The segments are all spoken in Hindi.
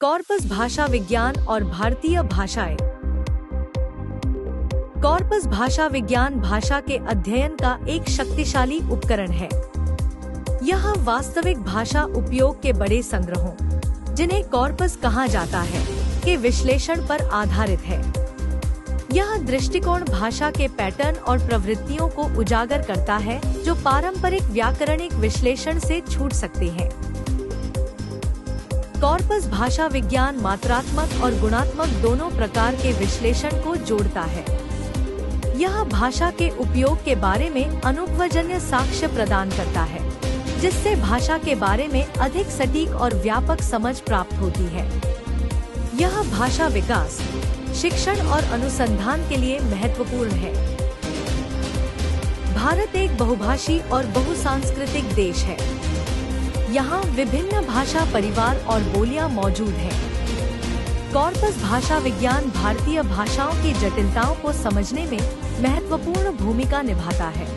कॉर्पस भाषा विज्ञान और भारतीय भाषाएं। कॉर्पस भाषा विज्ञान भाषा के अध्ययन का एक शक्तिशाली उपकरण है। यह वास्तविक भाषा उपयोग के बड़े संग्रहों, जिन्हें कॉर्पस कहा जाता है, के विश्लेषण पर आधारित है। यह दृष्टिकोण भाषा के पैटर्न और प्रवृत्तियों को उजागर करता है, जो पारंपरिक व्याकरणिक विश्लेषण से छूट सकते हैं। कॉर्पस भाषा विज्ञान मात्रात्मक और गुणात्मक दोनों प्रकार के विश्लेषण को जोड़ता है। यह भाषा के उपयोग के बारे में अनुभवजन्य साक्ष्य प्रदान करता है, जिससे भाषा के बारे में अधिक सटीक और व्यापक समझ प्राप्त होती है। यह भाषा विकास, शिक्षण और अनुसंधान के लिए महत्वपूर्ण है। भारत एक बहुभाषी और बहुसांस्कृतिक देश है। यहाँ विभिन्न भाषा परिवार और बोलियां मौजूद हैं। कॉर्पस भाषा विज्ञान भारतीय भाषाओं की जटिलताओं को समझने में महत्वपूर्ण भूमिका निभाता है।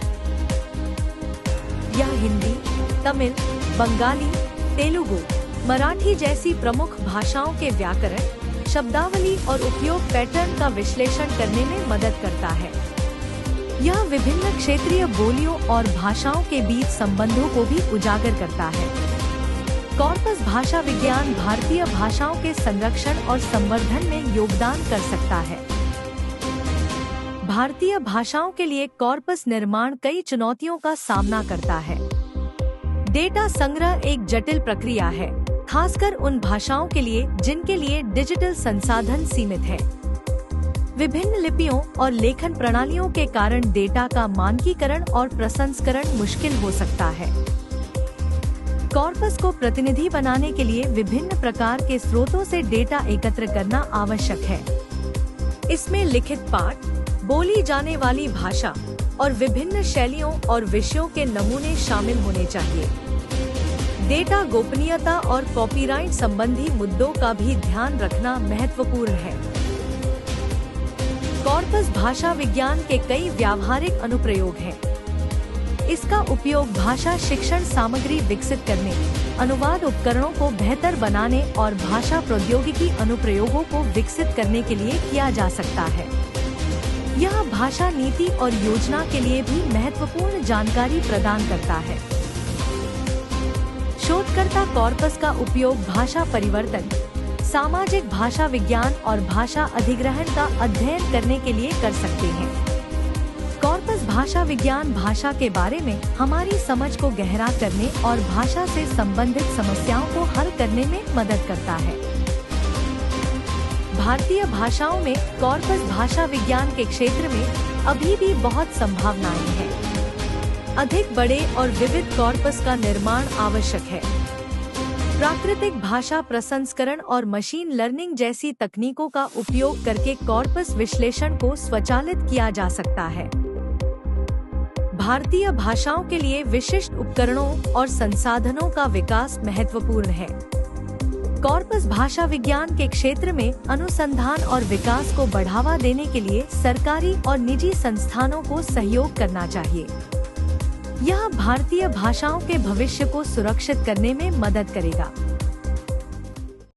यह हिंदी, तमिल, बंगाली, तेलुगु, मराठी जैसी प्रमुख भाषाओं के व्याकरण, शब्दावली और उपयोग पैटर्न का विश्लेषण करने में मदद करता है। यह विभिन्न क्षेत्रीय बोलियों और भाषाओं के बीच संबंधों को भी उजागर करता है। कॉर्पस भाषा विज्ञान भारतीय भाषाओं के संरक्षण और संवर्धन में योगदान कर सकता है। भारतीय भाषाओं के लिए कॉर्पस निर्माण कई चुनौतियों का सामना करता है। डेटा संग्रह एक जटिल प्रक्रिया है, खासकर उन भाषाओं के लिए जिनके लिए डिजिटल संसाधन सीमित है। विभिन्न लिपियों और लेखन प्रणालियों के कारण डेटा का मानकीकरण और प्रसंस्करण मुश्किल हो सकता है। कॉर्पस को प्रतिनिधि बनाने के लिए विभिन्न प्रकार के स्रोतों से डेटा एकत्र करना आवश्यक है। इसमें लिखित पाठ, बोली जाने वाली भाषा और विभिन्न शैलियों और विषयों के नमूने शामिल होने चाहिए। डेटा गोपनीयता और कॉपीराइट संबंधी मुद्दों का भी ध्यान रखना महत्वपूर्ण है। कॉर्पस भाषा विज्ञान के कई व्यावहारिक अनुप्रयोग हैं। इसका उपयोग भाषा शिक्षण सामग्री विकसित करने, अनुवाद उपकरणों को बेहतर बनाने और भाषा प्रौद्योगिकी अनुप्रयोगों को विकसित करने के लिए किया जा सकता है। यह भाषा नीति और योजना के लिए भी महत्वपूर्ण जानकारी प्रदान करता है। शोधकर्ता कॉर्पस का उपयोग भाषा परिवर्तन, सामाजिक भाषा विज्ञान और भाषा अधिग्रहण का अध्ययन करने के लिए कर सकते हैं। कॉर्पस भाषा विज्ञान भाषा के बारे में हमारी समझ को गहरा करने और भाषा से संबंधित समस्याओं को हल करने में मदद करता है। भारतीय भाषाओं में कॉर्पस भाषा विज्ञान के क्षेत्र में अभी भी बहुत संभावनाएं हैं। अधिक बड़े और विविध कॉर्पस का निर्माण आवश्यक है। प्राकृतिक भाषा प्रसंस्करण और मशीन लर्निंग जैसी तकनीकों का उपयोग करके कॉर्पस विश्लेषण को स्वचालित किया जा सकता है। भारतीय भाषाओं के लिए विशिष्ट उपकरणों और संसाधनों का विकास महत्वपूर्ण है। कॉर्पस भाषा विज्ञान के क्षेत्र में अनुसंधान और विकास को बढ़ावा देने के लिए सरकारी और निजी संस्थानों को सहयोग करना चाहिए। यह भारतीय भाषाओं के भविष्य को सुरक्षित करने में मदद करेगा।